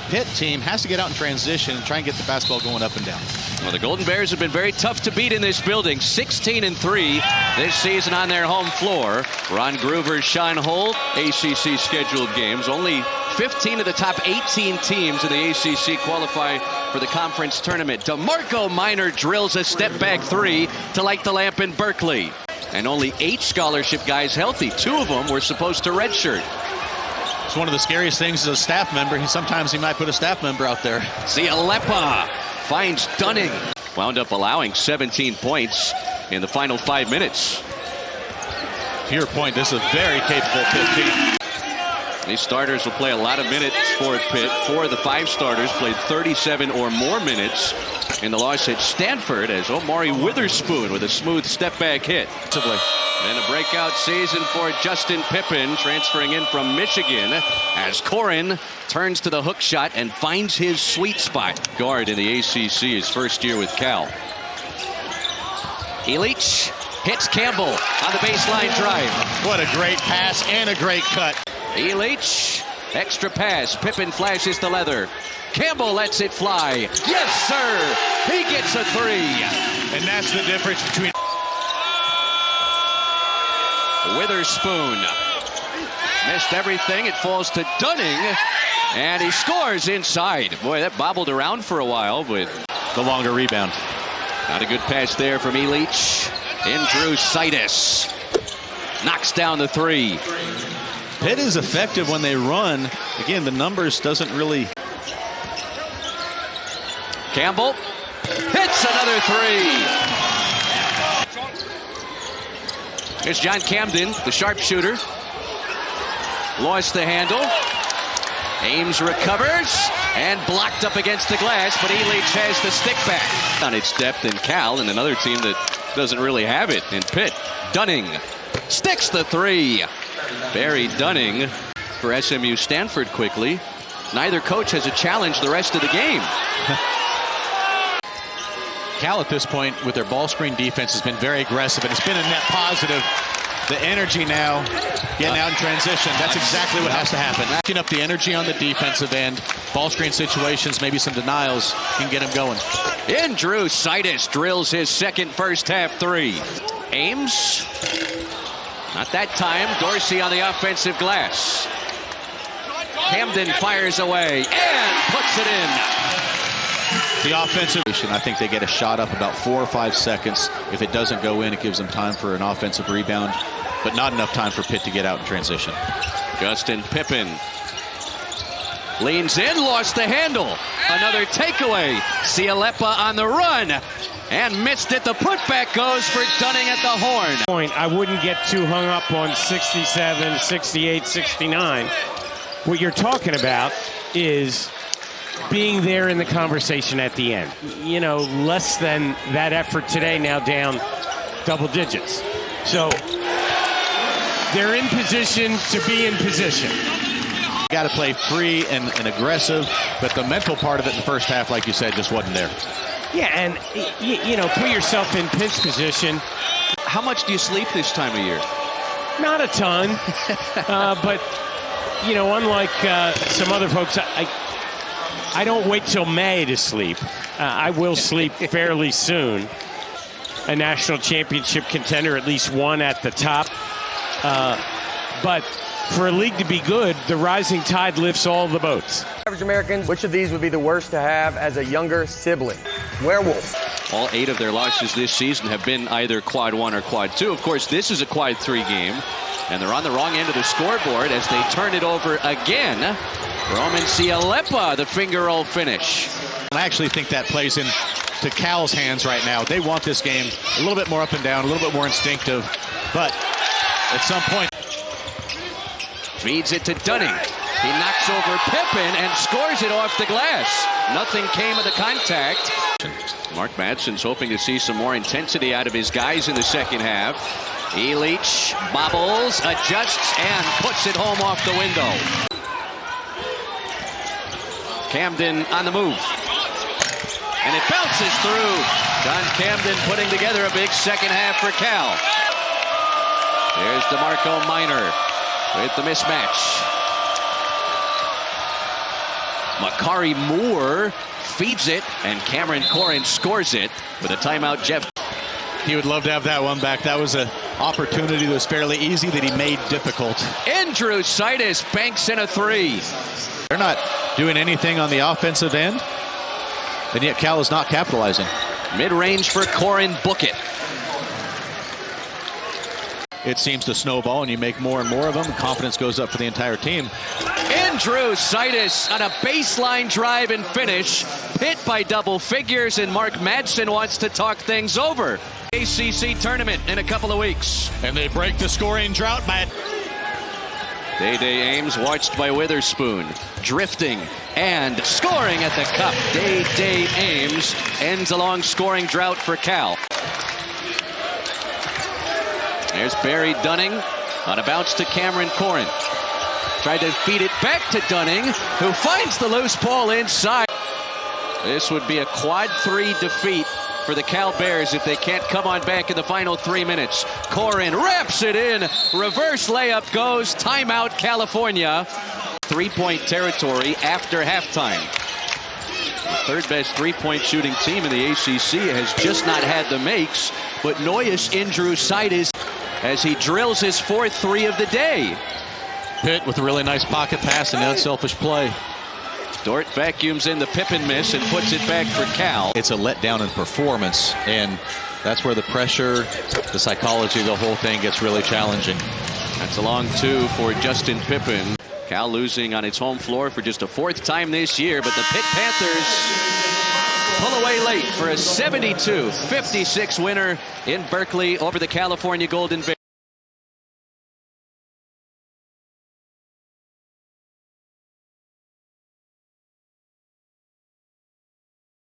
Pitt team has to get out in transition and try and get the basketball going up and down. Well, the Golden Bears have been very tough to beat in this building. 16-3 this season on their home floor. Ron Groover's Sean Holt, ACC scheduled games. Only 15 of the top 18 teams in the ACC qualify for the conference tournament. DeMarco Minor drills a step-back three to light the lamp in Berkeley. And only 8 scholarship guys healthy. 2 of them were supposed to redshirt. It's one of the scariest things as a staff member. Sometimes he might put a staff member out there. Zialepa finds Dunning. Wound up allowing 17 points in the final 5 minutes. To your point, this is a very capable Pitt team. These starters will play a lot of minutes for Pitt. 4 of the 5 starters played 37 or more minutes in the loss at Stanford as Omari Witherspoon with a smooth step-back hit. And a breakout season for Justin Pippen, transferring in from Michigan as Corhen turns to the hook shot and finds his sweet spot. Guard in the ACC his first year with Cal. Elich hits Campbell on the baseline drive. What a great pass and a great cut. Elich, extra pass. Pippen flashes the leather. Campbell lets it fly. Yes, sir. He gets a 3. And that's the difference between Witherspoon missed everything. It falls to Dunning, and he scores inside. Boy, that bobbled around for a while, but the longer rebound. Not a good pass there from Elich. Indrusaitis knocks down the 3. Pitt is effective when they run. Again, the numbers doesn't really. Campbell hits another 3. Here's John Camden, the sharpshooter. Lost the handle. Ames recovers and blocked up against the glass, but Elich has the stick back. On its depth in Cal, and another team that doesn't really have it in Pitt. Dunning sticks the 3. Barry Dunning for SMU Stanford quickly. Neither coach has a challenge the rest of the game. Cal at this point with their ball screen defense has been very aggressive, and it's been a net positive. The energy now getting out in transition. That's exactly what has to happen. Picking up the energy on the defensive end. Ball screen situations, maybe some denials can get him going. Indrusaitis drills his second first half 3. Ames. Not that time. Dorsey on the offensive glass. Camden fires away and puts it in. The offensive, I think they get a shot up about 4 or 5 seconds. If it doesn't go in, it gives them time for an offensive rebound, but not enough time for Pitt to get out in transition. Justin Pippen leans in, lost the handle. Another takeaway. Zialepa on the run and missed it. The putback goes for Dunning at the horn. I wouldn't get too hung up on 67, 68, 69. What you're talking about is being there in the conversation at the end. You know, less than that effort today, now down double digits. So they're in position to be in position. Got to play free and aggressive, but the mental part of it in the first half, like you said, just wasn't there. Yeah, and, you know, put yourself in Pitt's position. How much do you sleep this time of year? Not a ton, but, you know, unlike some other folks, I don't wait till May to sleep. I will sleep fairly soon. A national championship contender, at least one at the top. But for a league to be good, the rising tide lifts all the boats. Average Americans, which of these would be the worst to have as a younger sibling? Werewolf. All 8 of their losses this season have been either quad 1 or quad 2. Of course, this is a quad 3 game, and they're on the wrong end of the scoreboard as they turn it over again. Roman Zialepa, the finger roll finish. I actually think that plays in to Cal's hands right now. They want this game a little bit more up and down, a little bit more instinctive, but at some point. Feeds it to Dunning. He knocks over Pippen and scores it off the glass. Nothing came of the contact. Mark Madsen's hoping to see some more intensity out of his guys in the second half. Elich bobbles, adjusts, and puts it home off the window. Camden on the move. And it bounces through. John Camden putting together a big second half for Cal. Here's DeMarco Minor with the mismatch. Makari Moore feeds it, and Cameron Corhen scores it with a timeout. Jeff. He would love to have that one back. That was an opportunity that was fairly easy that he made difficult. Indrusaitis banks in a three. They're not doing anything on the offensive end, and yet Cal is not capitalizing. Mid-range for Corhen, book it. It seems to snowball, and you make more and more of them. Confidence goes up for the entire team. Indrusaitis on a baseline drive and finish. Pitt by double figures, and Mark Madsen wants to talk things over. ACC tournament in a couple of weeks. And they break the scoring drought by... Dai Dai Ames watched by Witherspoon. Drifting and scoring at the cup. Dai Dai Ames ends a long scoring drought for Cal. There's Barry Dunning on a bounce to Cameron Corhen. Tried to feed it back to Dunning, who finds the loose ball inside. This would be a quad 3 defeat for the Cal Bears if they can't come on back in the final 3 minutes. Corhen wraps it in. Reverse layup goes. Timeout, California. 3-point territory after halftime. The third best 3-point shooting team in the ACC has just not had the makes, but Nojus Indrusaitis as he drills his 4th 3 of the day. Pitt with a really nice pocket pass and unselfish play. Dort vacuums in the Pippen miss and puts it back for Cal. It's a letdown in performance, and that's where the pressure, the psychology, the whole thing gets really challenging. That's a long 2 for Justin Pippen. Cal losing on its home floor for just a 4th time this year, but the Pitt Panthers pull away late for a 72-56 winner in Berkeley over the California Golden Bears.